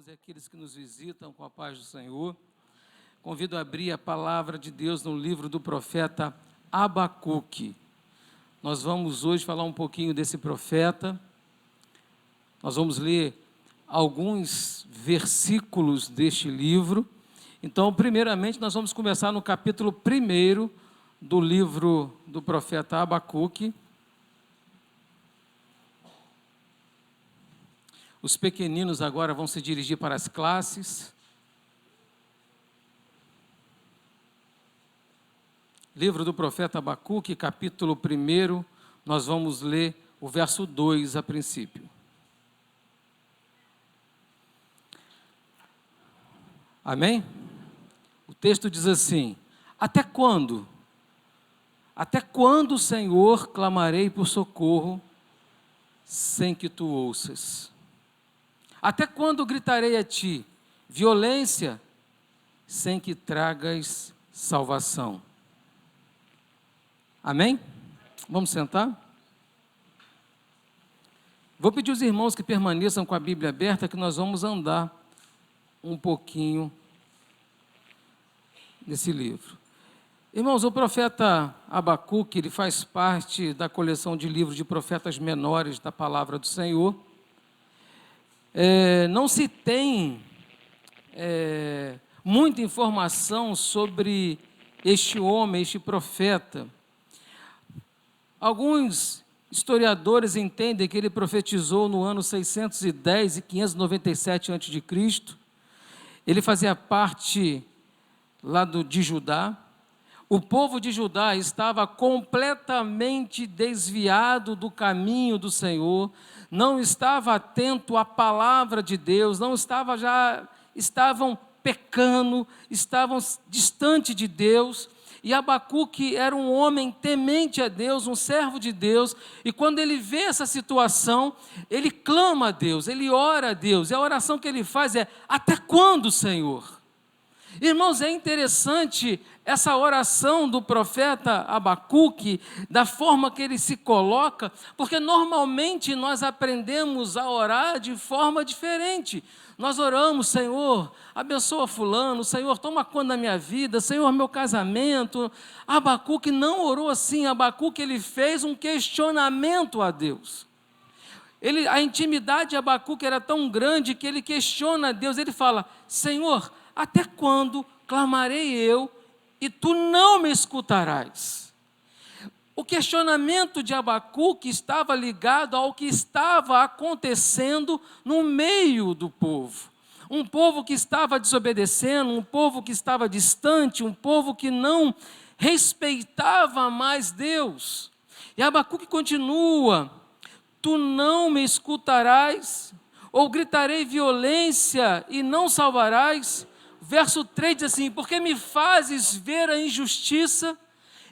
irmãos e aqueles que nos visitam com a paz do Senhor. Convido a abrir a palavra de Deus no livro do profeta Abacuque. Nós vamos hoje falar um pouquinho desse profeta. Nós vamos ler alguns versículos deste livro. Então, primeiramente, nós vamos começar no capítulo 1 do livro do profeta Abacuque. Os pequeninos agora vão se dirigir para as classes. Livro do profeta Abacuque, capítulo 1, nós vamos ler o verso 2 a princípio. Amém? O texto diz assim: Até quando, Senhor, clamarei por socorro, sem que tu ouças? Até quando gritarei a ti, violência, sem que tragas salvação? Amém? Vamos sentar? Vou pedir aos irmãos que permaneçam com a Bíblia aberta, que nós vamos andar um pouquinho nesse livro. Irmãos, o profeta Abacuque, ele faz parte da coleção de livros de profetas menores da palavra do Senhor. Não se tem muita informação sobre este homem, este profeta. Alguns historiadores entendem que ele profetizou no ano 610 e 597 a.C. Ele fazia parte lá de Judá. O povo de Judá estava completamente desviado do caminho do Senhor, não estava atento à palavra de Deus, estavam pecando, estavam distante de Deus. E Abacuque era um homem temente a Deus, um servo de Deus, e quando ele vê essa situação, ele clama a Deus, ele ora a Deus, e a oração que ele faz é: até quando, Senhor? Irmãos, é interessante essa oração do profeta Abacuque, da forma que ele se coloca, porque normalmente nós aprendemos a orar de forma diferente. Nós oramos: Senhor, abençoa fulano, Senhor, toma conta da minha vida, Senhor, meu casamento. Abacuque não orou assim. Abacuque, ele fez um questionamento a Deus. A intimidade de Abacuque era tão grande que ele questiona a Deus. Ele fala: Senhor, até quando clamarei eu e tu não me escutarás? O questionamento de Abacuque estava ligado ao que estava acontecendo no meio do povo. Um povo que estava desobedecendo, um povo que estava distante, um povo que não respeitava mais Deus. E Abacuque continua: tu não me escutarás, ou gritarei violência e não salvarás? Verso 3 diz assim: porque me fazes ver a injustiça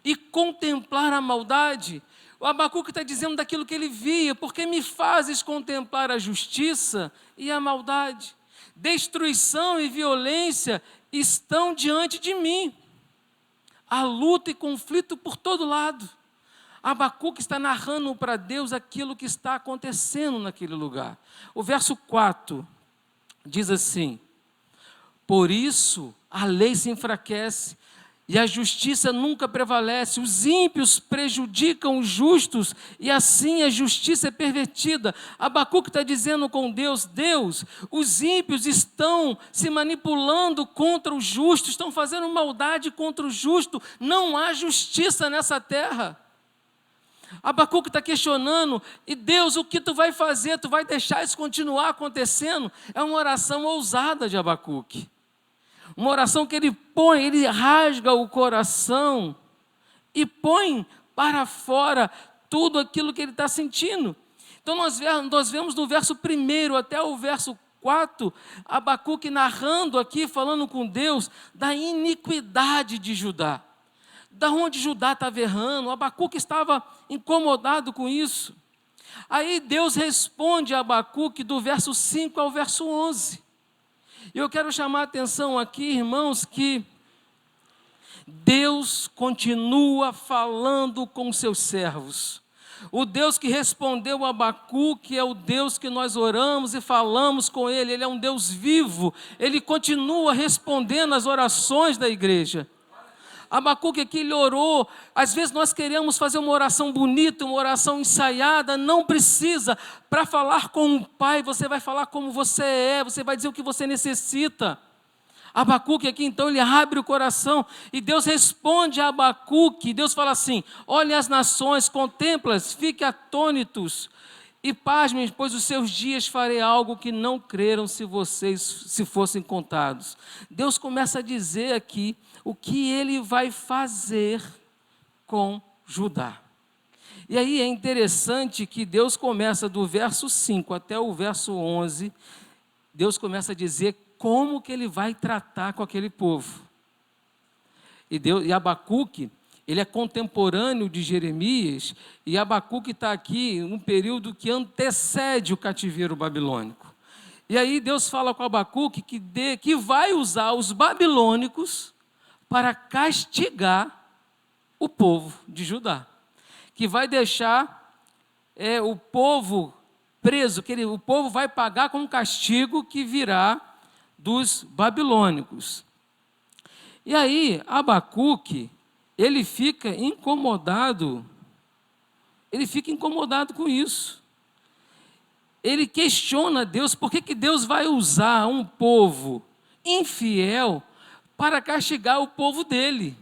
e contemplar a maldade? O Abacuque está dizendo daquilo que ele via: porque me fazes contemplar a justiça e a maldade? Destruição e violência estão diante de mim, há luta e conflito por todo lado. Abacuque está narrando para Deus aquilo que está acontecendo naquele lugar. O verso 4 diz assim: por isso a lei se enfraquece e a justiça nunca prevalece. Os ímpios prejudicam os justos e assim a justiça é pervertida. Abacuque está dizendo com Deus: Deus, os ímpios estão se manipulando contra o justo, estão fazendo maldade contra o justo, não há justiça nessa terra. Abacuque está questionando: e Deus, o que tu vai fazer? Tu vai deixar isso continuar acontecendo? É uma oração ousada de Abacuque. Uma oração que ele rasga o coração e põe para fora tudo aquilo que ele está sentindo. Então nós vemos do verso 1 até o verso 4, Abacuque narrando aqui, falando com Deus da iniquidade de Judá. Da onde Judá estava errando, Abacuque estava incomodado com isso. Aí Deus responde a Abacuque do verso 5 ao verso 11. E eu quero chamar a atenção aqui, irmãos, que Deus continua falando com seus servos. O Deus que respondeu a Abacuque é o Deus que nós oramos e falamos com Ele. Ele é um Deus vivo. Ele continua respondendo às orações da igreja. Abacuque aqui, ele orou. Às vezes nós queremos fazer uma oração bonita, uma oração ensaiada. Não precisa. Para falar com o Pai, você vai falar como você é. Você vai dizer o que você necessita. Abacuque aqui, então, ele abre o coração e Deus responde a Abacuque. Deus fala assim: olhem as nações, contempla-as, fiquem atônitos e pasmem, pois os seus dias farei algo que não creram se fossem contados. Deus começa a dizer aqui o que ele vai fazer com Judá. E aí é interessante que Deus começa do verso 5 até o verso 11, Deus começa a dizer como que ele vai tratar com aquele povo. E Abacuque, ele é contemporâneo de Jeremias, e Abacuque está aqui num período que antecede o cativeiro babilônico. E aí Deus fala com Abacuque que vai usar os babilônicos para castigar o povo de Judá, que vai deixar o povo preso, o povo vai pagar com um castigo que virá dos babilônicos. E aí, Abacuque, ele fica incomodado com isso. Ele questiona Deus, por que Deus vai usar um povo infiel para castigar o povo dele?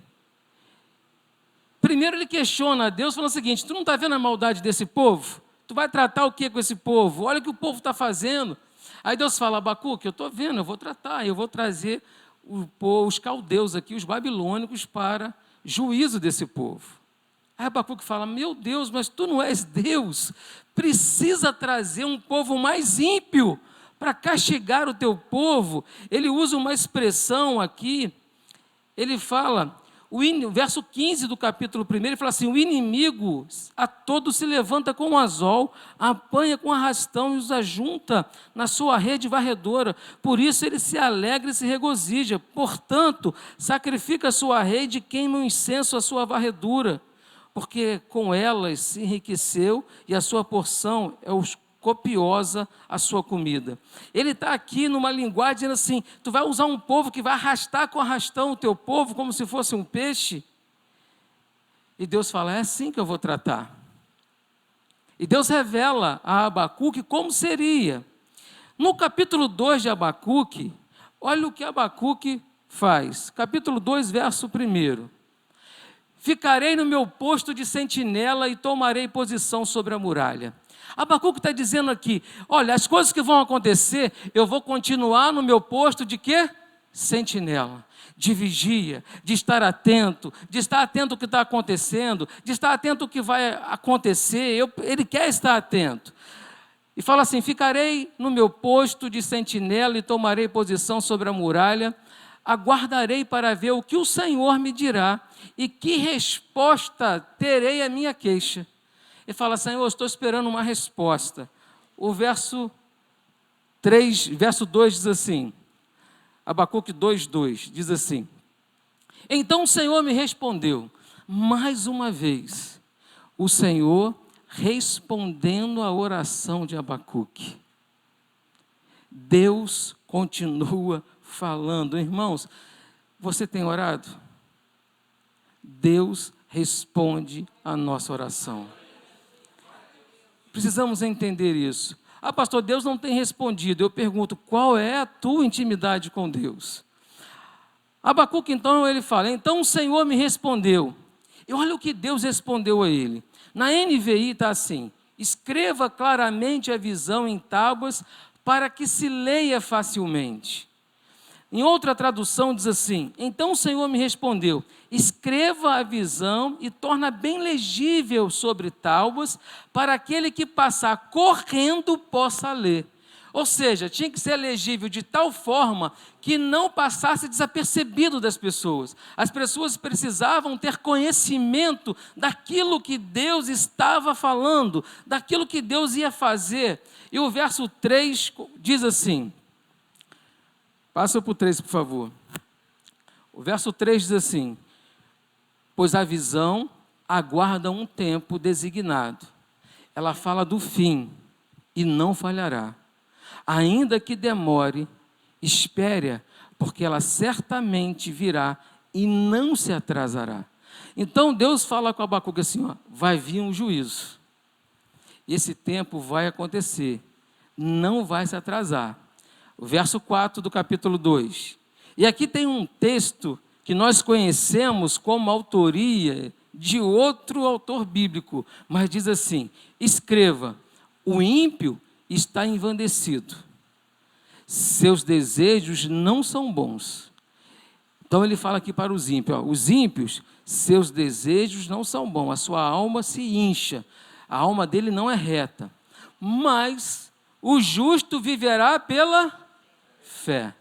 Primeiro ele questiona a Deus, falando o seguinte: tu não está vendo a maldade desse povo? Tu vai tratar o que com esse povo? Olha o que o povo está fazendo. Aí Deus fala: Abacuque, eu estou vendo, eu vou tratar, eu vou trazer os caldeus aqui, os babilônicos, para juízo desse povo. Aí Abacuque fala: meu Deus, mas tu não és Deus, precisa trazer um povo mais ímpio para castigar o teu povo. Ele usa uma expressão aqui, ele fala, verso 15 do capítulo 1, ele fala assim: o inimigo a todos se levanta com um anzol, apanha com arrastão e os ajunta na sua rede varredora. Por isso ele se alegra e se regozija. Portanto, sacrifica a sua rede e queima o incenso à sua varredura, porque com elas se enriqueceu e a sua porção é copiosa a sua comida. Ele está aqui numa linguagem dizendo assim: tu vai usar um povo que vai arrastar com arrastão o teu povo como se fosse um peixe? E Deus fala: é assim que eu vou tratar. E Deus revela a Abacuque como seria. No capítulo 2 de Abacuque, olha o que Abacuque faz. Capítulo 2, verso 1. Ficarei no meu posto de sentinela e tomarei posição sobre a muralha. Abacuque está dizendo aqui: olha, as coisas que vão acontecer, eu vou continuar no meu posto de quê? Sentinela, de vigia, de estar atento ao que está acontecendo, de estar atento ao que vai acontecer. Ele quer estar atento. E fala assim: ficarei no meu posto de sentinela e tomarei posição sobre a muralha, aguardarei para ver o que o Senhor me dirá e que resposta terei à minha queixa. Ele fala: Senhor, eu estou esperando uma resposta. O verso 2 diz assim, Abacuque 2:2, diz assim: então o Senhor me respondeu, mais uma vez, o Senhor respondendo à oração de Abacuque. Deus continua falando. Irmãos, você tem orado? Deus responde a nossa oração. Precisamos entender isso. Ah, pastor, Deus não tem respondido. Eu pergunto: qual é a tua intimidade com Deus? Abacuque, então, ele fala: então o Senhor me respondeu. E olha o que Deus respondeu a ele. Na NVI está assim: escreva claramente a visão em tábuas para que se leia facilmente. Em outra tradução diz assim: então o Senhor me respondeu, escreva a visão e torna bem legível sobre tábuas, para aquele que passar correndo possa ler. Ou seja, tinha que ser legível de tal forma que não passasse desapercebido das pessoas. As pessoas precisavam ter conhecimento daquilo que Deus estava falando, daquilo que Deus ia fazer. E o verso 3 diz assim, passa para o 3, por favor. O verso 3 diz assim: pois a visão aguarda um tempo designado, ela fala do fim e não falhará. Ainda que demore, espere, porque ela certamente virá e não se atrasará. Então Deus fala com Abacuque assim, ó, vai vir um juízo. Esse tempo vai acontecer, não vai se atrasar. O verso 4 do capítulo 2. E aqui tem um texto que nós conhecemos como autoria de outro autor bíblico, mas diz assim: escreva, o ímpio está envandecido, seus desejos não são bons. Então ele fala aqui para os ímpios, ó, os ímpios, seus desejos não são bons, a sua alma se incha, a alma dele não é reta, mas o justo viverá pela fé.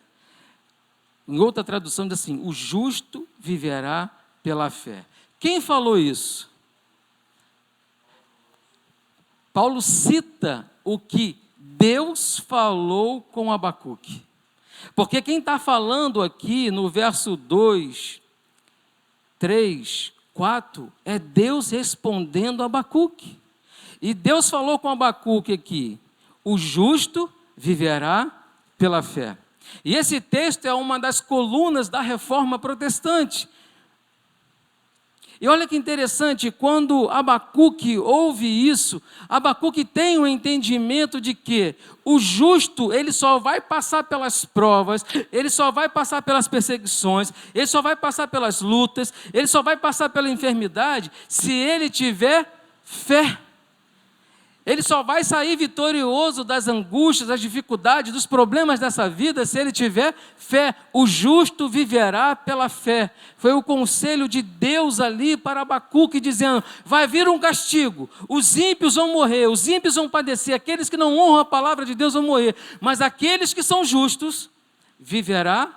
Em outra tradução diz assim, o justo viverá pela fé. Quem falou isso? Paulo cita o que Deus falou com Abacuque. Porque quem está falando aqui no verso 2, 3, 4, é Deus respondendo a Abacuque. E Deus falou com Abacuque aqui, o justo viverá pela fé. E esse texto é uma das colunas da Reforma Protestante. E olha que interessante, quando Abacuque ouve isso, Abacuque tem um entendimento de que o justo, ele só vai passar pelas provas, ele só vai passar pelas perseguições, ele só vai passar pelas lutas, ele só vai passar pela enfermidade, se ele tiver fé. Ele só vai sair vitorioso das angústias, das dificuldades, dos problemas dessa vida, se ele tiver fé. O justo viverá pela fé. Foi o conselho de Deus ali para Abacuque, dizendo, vai vir um castigo, os ímpios vão morrer, os ímpios vão padecer, aqueles que não honram a palavra de Deus vão morrer, mas aqueles que são justos, viverá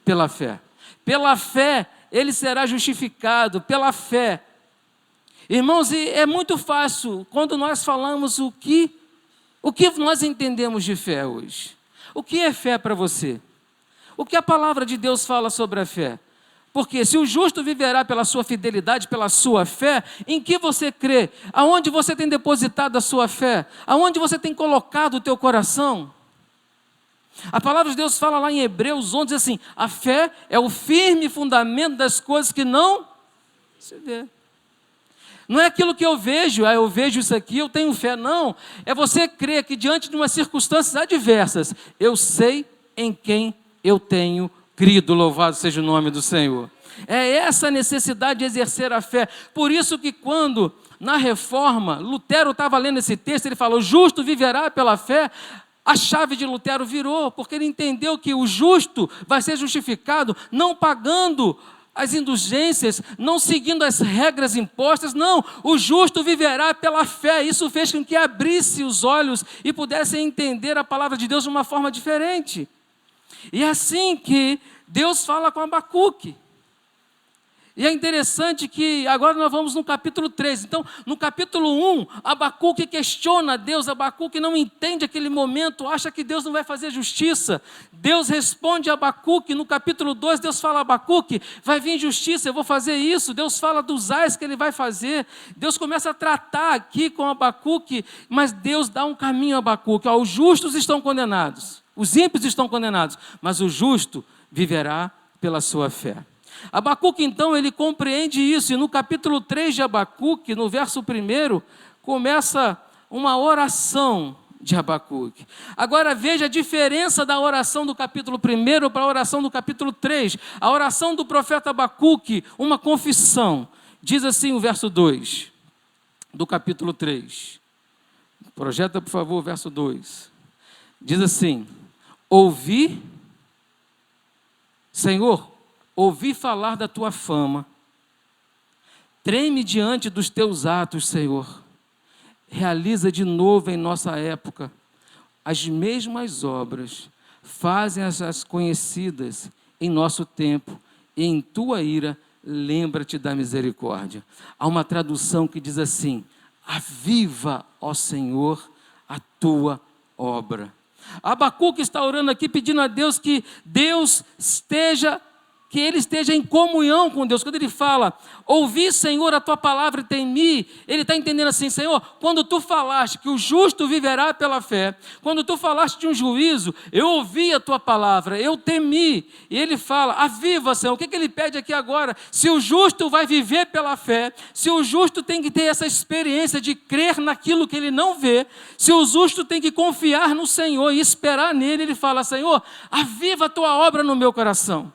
pela fé. Pela fé, ele será justificado, pela fé. Irmãos, é muito fácil quando nós falamos o que nós entendemos de fé hoje. O que é fé para você? O que a palavra de Deus fala sobre a fé? Porque se o justo viverá pela sua fidelidade, pela sua fé, em que você crê? Aonde você tem depositado a sua fé? Aonde você tem colocado o teu coração? A palavra de Deus fala lá em Hebreus 11, diz assim, a fé é o firme fundamento das coisas que não se vê. Não é aquilo que eu vejo, eu vejo isso aqui, eu tenho fé, não. É você crer que diante de umas circunstâncias adversas, eu sei em quem eu tenho crido, louvado seja o nome do Senhor. É essa necessidade de exercer a fé. Por isso que quando, na Reforma, Lutero estava lendo esse texto, ele falou, justo viverá pela fé. A chave de Lutero virou, porque ele entendeu que o justo vai ser justificado não pagando as indulgências, não seguindo as regras impostas, não, o justo viverá pela fé. Isso fez com que abrisse os olhos e pudesse entender a palavra de Deus de uma forma diferente. E é assim que Deus fala com Abacuque. E é interessante que agora nós vamos no capítulo 3. Então, no capítulo 1, Abacuque questiona Deus. Abacuque não entende aquele momento, acha que Deus não vai fazer justiça. Deus responde a Abacuque. No capítulo 2, Deus fala a Abacuque, vai vir justiça, eu vou fazer isso. Deus fala dos ais que ele vai fazer. Deus começa a tratar aqui com Abacuque, mas Deus dá um caminho a Abacuque. Os justos estão condenados, os ímpios estão condenados, mas o justo viverá pela sua fé. Abacuque, então, ele compreende isso, e no capítulo 3 de Abacuque, no verso 1, começa uma oração de Abacuque. Agora veja a diferença da oração do capítulo 1 para a oração do capítulo 3. A oração do profeta Abacuque, uma confissão. Diz assim o verso 2 do capítulo 3. Projeta, por favor, o verso 2. Diz assim, Senhor, ouvi falar da tua fama, treme diante dos teus atos, Senhor. Realiza de novo em nossa época as mesmas obras, fazem-as conhecidas em nosso tempo, e em tua ira lembra-te da misericórdia. Há uma tradução que diz assim, aviva, ó Senhor, a tua obra. Abacuque está orando aqui pedindo a Deus que Deus esteja que ele esteja em comunhão com Deus. Quando ele fala, ouvi, Senhor, a tua palavra e temi, ele está entendendo assim, Senhor, quando tu falaste que o justo viverá pela fé, quando tu falaste de um juízo, eu ouvi a tua palavra, eu temi. E ele fala, aviva, Senhor. O que ele pede aqui agora? Se o justo vai viver pela fé, se o justo tem que ter essa experiência de crer naquilo que ele não vê, se o justo tem que confiar no Senhor e esperar nele, ele fala, Senhor, aviva a tua obra no meu coração.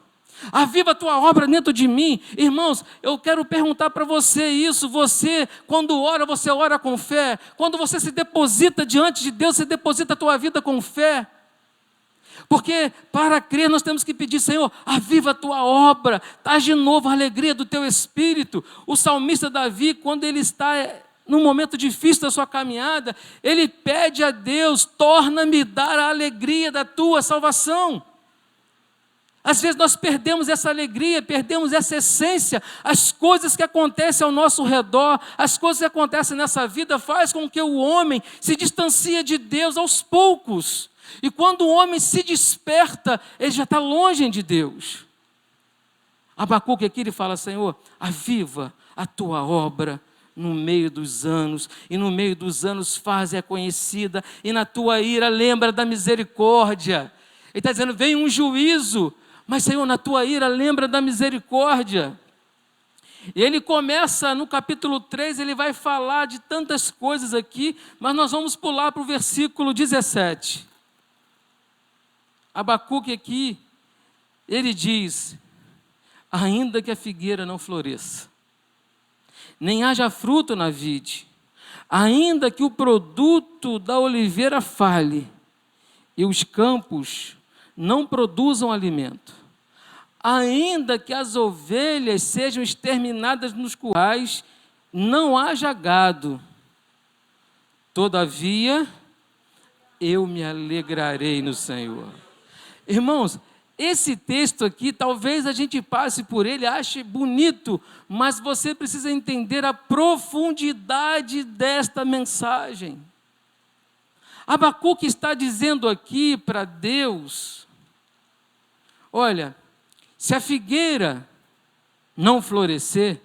Aviva a tua obra dentro de mim. Irmãos, eu quero perguntar para você isso. Você, quando ora, você ora com fé. Quando você se deposita diante de Deus, você deposita a tua vida com fé. Porque para crer nós temos que pedir, Senhor, aviva a tua obra, traz de novo a alegria do teu espírito. O salmista Davi, quando ele está num momento difícil da sua caminhada, ele pede a Deus, torna-me dar a alegria da tua salvação. Às vezes nós perdemos essa alegria, perdemos essa essência. As coisas que acontecem ao nosso redor, as coisas que acontecem nessa vida, faz com que o homem se distancie de Deus aos poucos. E quando o homem se desperta, ele já está longe de Deus. Abacuque aqui ele fala, Senhor, aviva a tua obra no meio dos anos, e no meio dos anos faze-a conhecida, e na tua ira lembra da misericórdia. Ele está dizendo, vem um juízo, mas, Senhor, na tua ira, lembra da misericórdia. E ele começa no capítulo 3, ele vai falar de tantas coisas aqui, mas nós vamos pular para o versículo 17. Abacuque aqui, ele diz, ainda que a figueira não floresça, nem haja fruto na vide, ainda que o produto da oliveira falhe, e os campos não produzam alimento, ainda que as ovelhas sejam exterminadas nos currais, não haja gado, todavia eu me alegrarei no Senhor. Irmãos, esse texto aqui, talvez a gente passe por ele, ache bonito, mas você precisa entender a profundidade desta mensagem. Abacuque está dizendo aqui para Deus, olha, se a figueira não florescer,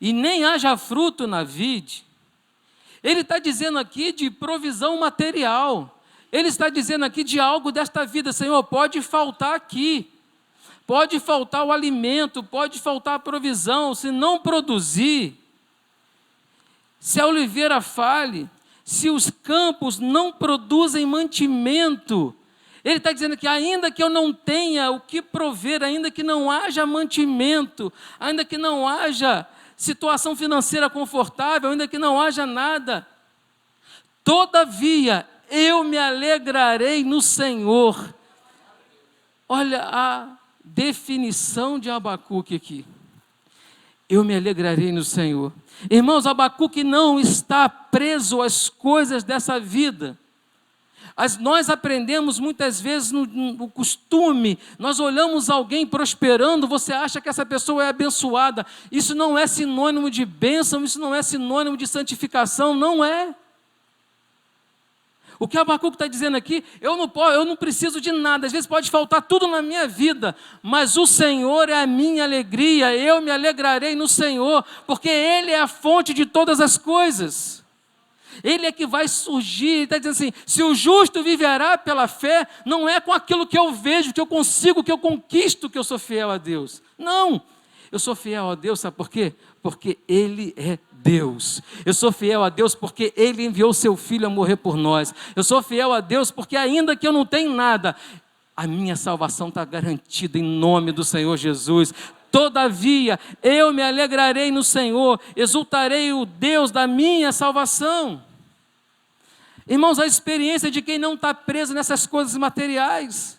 e nem haja fruto na vide, ele está dizendo aqui de provisão material, ele está dizendo aqui de algo desta vida, Senhor, pode faltar aqui, pode faltar o alimento, pode faltar a provisão, se não produzir, se a oliveira fale, se os campos não produzem mantimento, ele está dizendo que ainda que eu não tenha o que prover, ainda que não haja mantimento, ainda que não haja situação financeira confortável, ainda que não haja nada, todavia eu me alegrarei no Senhor. Olha a definição de Abacuque aqui. Eu me alegrarei no Senhor. Irmãos, Abacuque não está preso às coisas dessa vida. Nós aprendemos muitas vezes no costume, nós olhamos alguém prosperando, você acha que essa pessoa é abençoada. Isso não é sinônimo de bênção, isso não é sinônimo de santificação, não é. O que Abacuque está dizendo aqui, eu não preciso de nada, às vezes pode faltar tudo na minha vida, mas o Senhor é a minha alegria, eu me alegrarei no Senhor, porque Ele é a fonte de todas as coisas. Ele é que vai surgir, ele está dizendo assim, se o justo viverá pela fé, não é com aquilo que eu vejo, que eu consigo, que eu conquisto, que eu sou fiel a Deus. Não, eu sou fiel a Deus, sabe por quê? Porque Ele é Deus. Eu sou fiel a Deus porque Ele enviou seu Filho a morrer por nós. Eu sou fiel a Deus porque ainda que eu não tenha nada, a minha salvação está garantida em nome do Senhor Jesus. Todavia, eu me alegrarei no Senhor, exultarei o Deus da minha salvação. Irmãos, a experiência de quem não está preso nessas coisas materiais.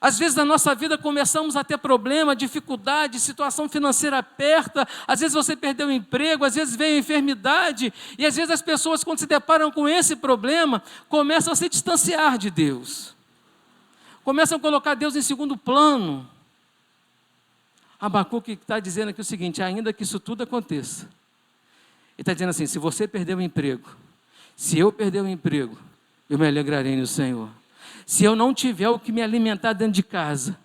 Às vezes na nossa vida começamos a ter problema, dificuldade, situação financeira aperta, às vezes você perdeu o emprego, às vezes veio a enfermidade, e às vezes as pessoas quando se deparam com esse problema, começam a se distanciar de Deus. Começam a colocar Deus em segundo plano. Abacuque está dizendo aqui o seguinte, ainda que isso tudo aconteça, ele está dizendo assim, se você perder o emprego, se eu perder o emprego, eu me alegrarei no Senhor. Se eu não tiver o que me alimentar dentro de casa,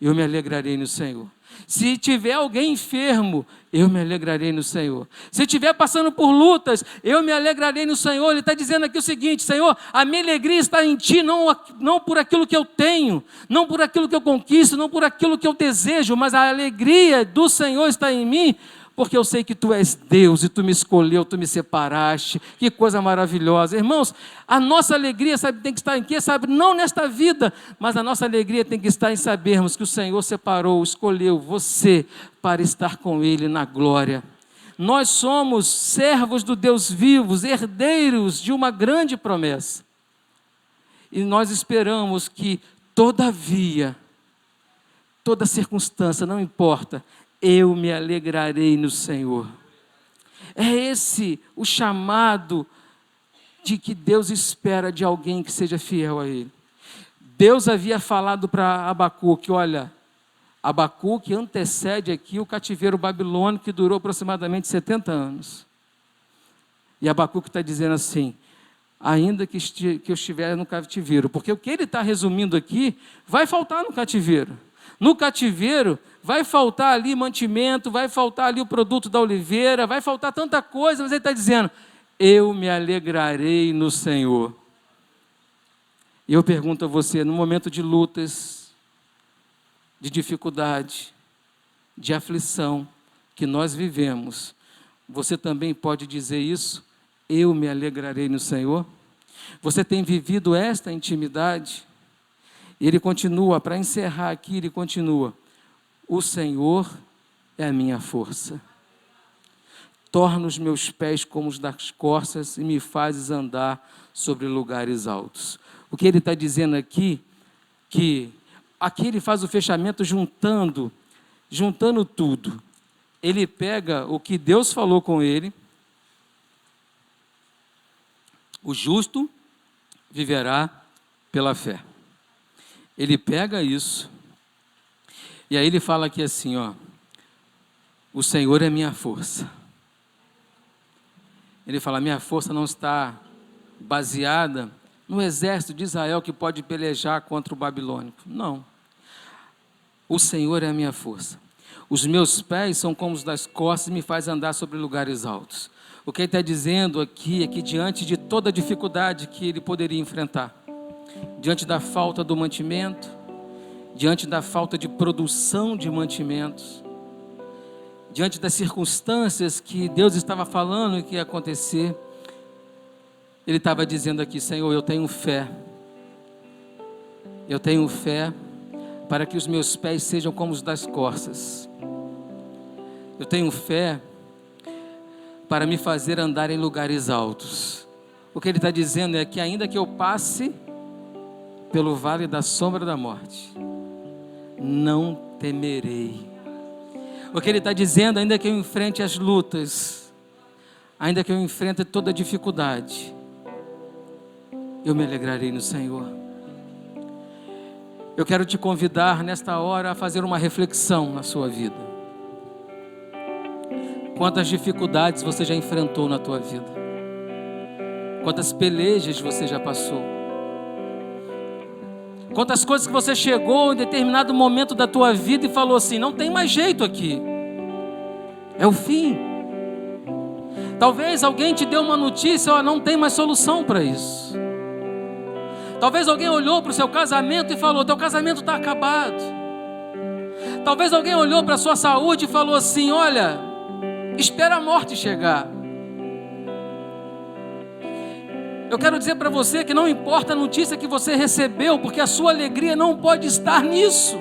eu me alegrarei no Senhor. Se tiver alguém enfermo, eu me alegrarei no Senhor. Se estiver passando por lutas, eu me alegrarei no Senhor. Ele está dizendo aqui o seguinte: Senhor, a minha alegria está em Ti, não por aquilo que eu tenho, não por aquilo que eu conquisto, não por aquilo que eu desejo, mas a alegria do Senhor está em mim, porque eu sei que Tu és Deus e Tu me escolheu, Tu me separaste. Que coisa maravilhosa. Irmãos, a nossa alegria, sabe, tem que estar em quê? Sabe, não nesta vida, mas a nossa alegria tem que estar em sabermos que o Senhor separou, escolheu você para estar com Ele na glória. Nós somos servos do Deus vivos, herdeiros de uma grande promessa. E nós esperamos que, todavia, toda circunstância, não importa, eu me alegrarei no Senhor. É esse o chamado de que Deus espera de alguém que seja fiel a Ele. Deus havia falado para Abacuque, olha, Abacuque antecede aqui o cativeiro babilônico que durou aproximadamente 70 anos. E Abacuque está dizendo assim, ainda que eu estiver no cativeiro, porque o que ele está resumindo aqui, vai faltar no cativeiro. No cativeiro, vai faltar ali mantimento, vai faltar ali o produto da oliveira, vai faltar tanta coisa, mas ele está dizendo, eu me alegrarei no Senhor. E eu pergunto a você, no momento de lutas, de dificuldade, de aflição que nós vivemos, você também pode dizer isso? Eu me alegrarei no Senhor? Você tem vivido esta intimidade? Ele continua, para encerrar aqui, ele continua, o Senhor é a minha força. Torna os meus pés como os das corças e me fazes andar sobre lugares altos. O que ele está dizendo aqui, que aqui ele faz o fechamento juntando tudo. Ele pega o que Deus falou com ele, o justo viverá pela fé. Ele pega isso, e aí ele fala aqui assim, ó, o Senhor é minha força. Ele fala, minha força não está baseada no exército de Israel que pode pelejar contra o babilônico. Não. O Senhor é a minha força. Os meus pés são como os das costas e me faz andar sobre lugares altos. O que ele está dizendo aqui é que diante de toda a dificuldade que ele poderia enfrentar, diante da falta do mantimento, diante da falta de produção de mantimentos, diante das circunstâncias que Deus estava falando que ia acontecer, ele estava dizendo aqui, Senhor, eu tenho fé para que os meus pés sejam como os das corças, eu tenho fé para me fazer andar em lugares altos. O que ele está dizendo é que ainda que eu passe pelo vale da sombra da morte, não temerei. O que ele está dizendo, ainda que eu enfrente as lutas, ainda que eu enfrente toda a dificuldade, eu me alegrarei no Senhor. Eu quero te convidar nesta hora a fazer uma reflexão na sua vida. Quantas dificuldades você já enfrentou na tua vida? Quantas pelejas você já passou? Quantas coisas que você chegou em determinado momento da tua vida e falou assim, não tem mais jeito aqui, é o fim. Talvez alguém te deu uma notícia, ó, não tem mais solução para isso. Talvez alguém olhou para o seu casamento e falou, teu casamento está acabado. Talvez alguém olhou para a sua saúde e falou assim, olha, espera a morte chegar. Eu quero dizer para você que não importa a notícia que você recebeu, porque a sua alegria não pode estar nisso.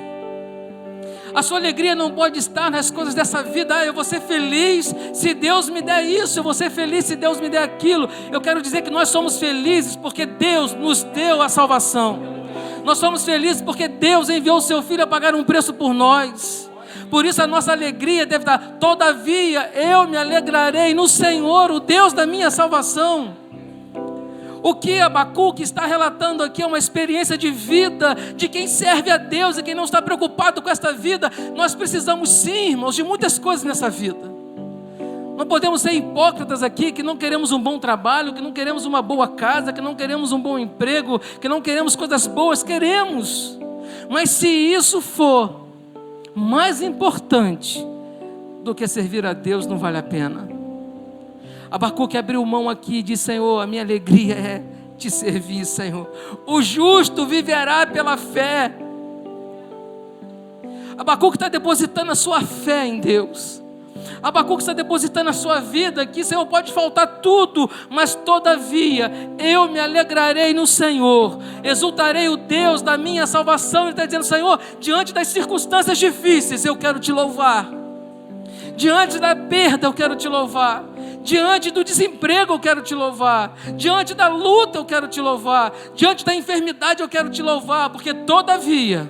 A sua alegria não pode estar nas coisas dessa vida. Eu vou ser feliz se Deus me der isso, eu vou ser feliz se Deus me der aquilo. Eu quero dizer que nós somos felizes porque Deus nos deu a salvação. Nós somos felizes porque Deus enviou o seu Filho a pagar um preço por nós. Por isso a nossa alegria deve estar, todavia eu me alegrarei no Senhor, o Deus da minha salvação. O que Abacuque está relatando aqui é uma experiência de vida, de quem serve a Deus e quem não está preocupado com esta vida. Nós precisamos sim, irmãos, de muitas coisas nessa vida. Não podemos ser hipócritas aqui, que não queremos um bom trabalho, que não queremos uma boa casa, que não queremos um bom emprego, que não queremos coisas boas, queremos. Mas se isso for mais importante do que servir a Deus não vale a pena. Abacuque abriu mão aqui e disse: Senhor, a minha alegria é te servir, Senhor. O justo viverá pela fé. Abacuque está depositando a sua fé em Deus. Abacuque está depositando a sua vida aqui. Senhor, pode faltar tudo, mas todavia eu me alegrarei no Senhor, exultarei o Deus da minha salvação. Ele está dizendo: Senhor, diante das circunstâncias difíceis eu quero te louvar, diante da perda eu quero te louvar, diante do desemprego eu quero te louvar, diante da luta eu quero te louvar, diante da enfermidade eu quero te louvar, porque todavia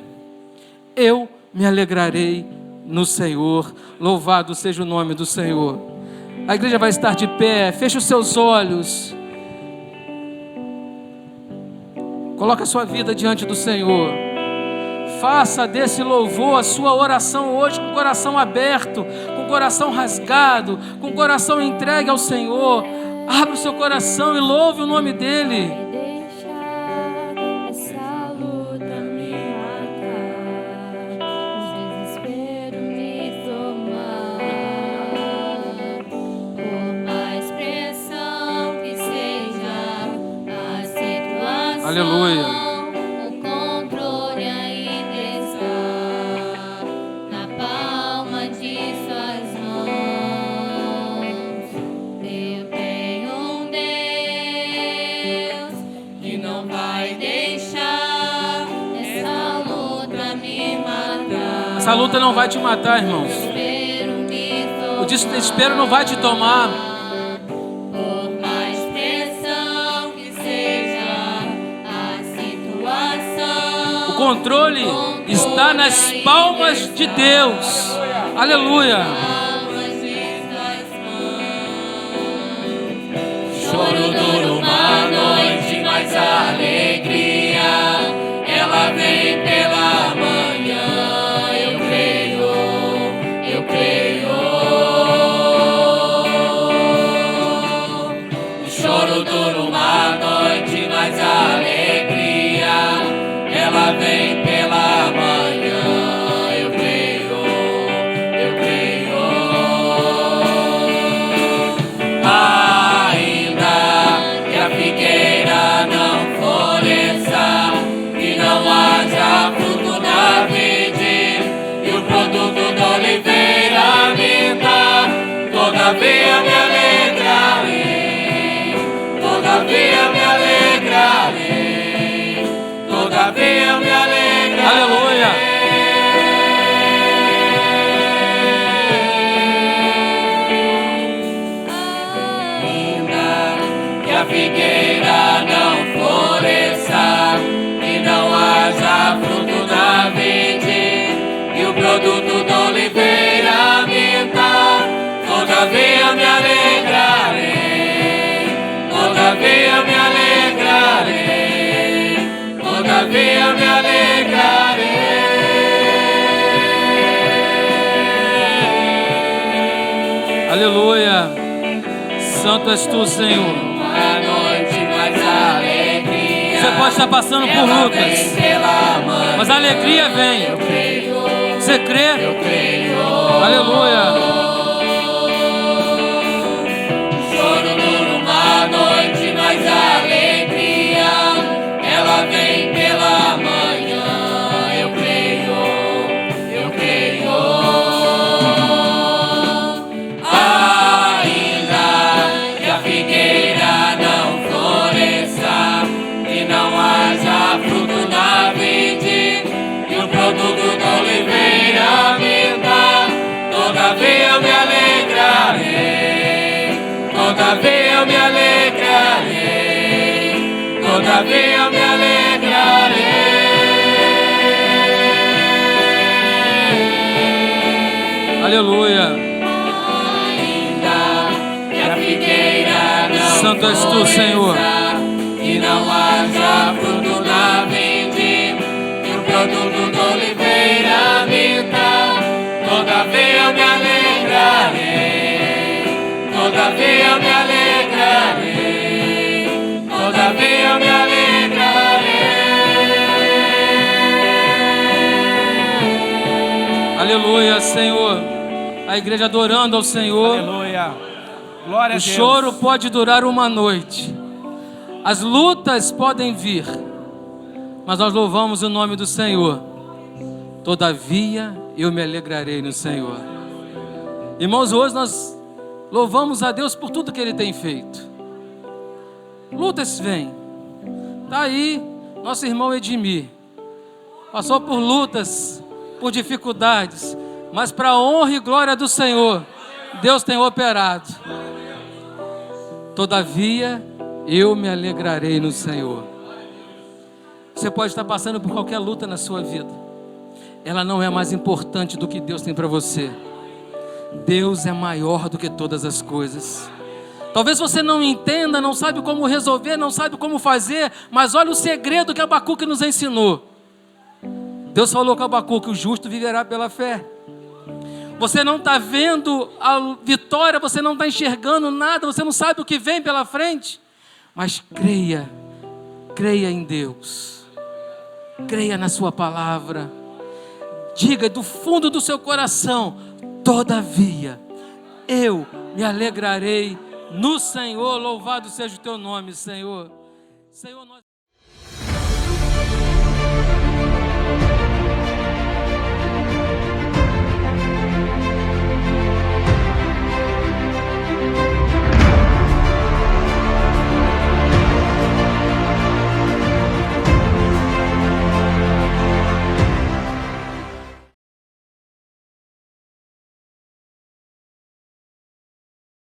eu me alegrarei no Senhor. Louvado seja o nome do Senhor. A igreja vai estar de pé. Feche os seus olhos. Coloque a sua vida diante do Senhor. Faça desse louvor a sua oração hoje, com o coração aberto, com o coração rasgado, com o coração entregue ao Senhor. Abra o seu coração e louve o nome dEle. Aleluia. O controle ainda está na palma de suas mãos. Eu tenho um Deus que não vai deixar essa luta me matar. Essa luta não vai te matar, irmãos. O desespero não vai te tomar. O controle está nas palmas de Deus. Aleluia. Choro dura uma noite, mas a alegria ela vem pela manhã. Eu creio, eu creio. O choro dura uma noite, mas a alegria ela vem pela manhã. Eu creio, eu creio. Ainda que a figueira não floresça, que não haja fruto na vide, e o produto da oliveira minta, todavia me alegrarei, todavia me alegrarei, todavia me alegrarei. Aleluia. Ainda que a figueira não floresça, que não haja fruto na vide, e o produto da oliveira minta, todavia me alegrarei, todavia me alegrarei, todavia me alegrarei. Aleluia. Santo és tu, Senhor. Uma noite, mas a alegria Você pode estar passando por ela lutas, vem pela manhã. mas a alegria vem. Eu creio, Você crê? eu creio. Aleluia. Choro dura uma noite, mas a alegria ela vem pela manhã. Eu creio, eu creio. Ainda que a figueira não floresça, e não haja fruto na vide, e o produto da oliveira minta, todavia eu me alegrarei, todavia eu me alegrarei, todavia eu me alegrarei. Aleluia. Ainda que a figueira não Santo és tu, Senhor. e não haja fruto na vide, e o produto da oliveira minta, todavia eu me alegrarei, todavia eu me alegrarei, todavia eu me alegrarei. Aleluia, Senhor. A igreja adorando ao Senhor. Aleluia. Glória a O Deus. choro pode durar uma noite. As lutas podem vir. Mas nós louvamos o nome do Senhor. Todavia eu me alegrarei no Senhor. Irmãos, hoje nós louvamos a Deus por tudo que Ele tem feito. Lutas vêm. Está aí nosso irmão Edmir. Passou por lutas, por dificuldades. Mas para a honra e glória do Senhor, Deus tem operado. Todavia eu me alegrarei no Senhor. Você pode estar passando por qualquer luta na sua vida. Ela não é mais importante do que Deus tem para você. Deus é maior do que todas as coisas. Talvez você não entenda, não sabe como resolver, não sabe como fazer, mas olha o segredo que Abacuque nos ensinou. Deus falou com Abacuque: o justo viverá pela fé. Você não está vendo a vitória, você não está enxergando nada, você não sabe o que vem pela frente, mas creia em Deus, creia na sua palavra, diga do fundo do seu coração: todavia eu me alegrarei no Senhor. Louvado seja o teu nome, Senhor. Senhor, nós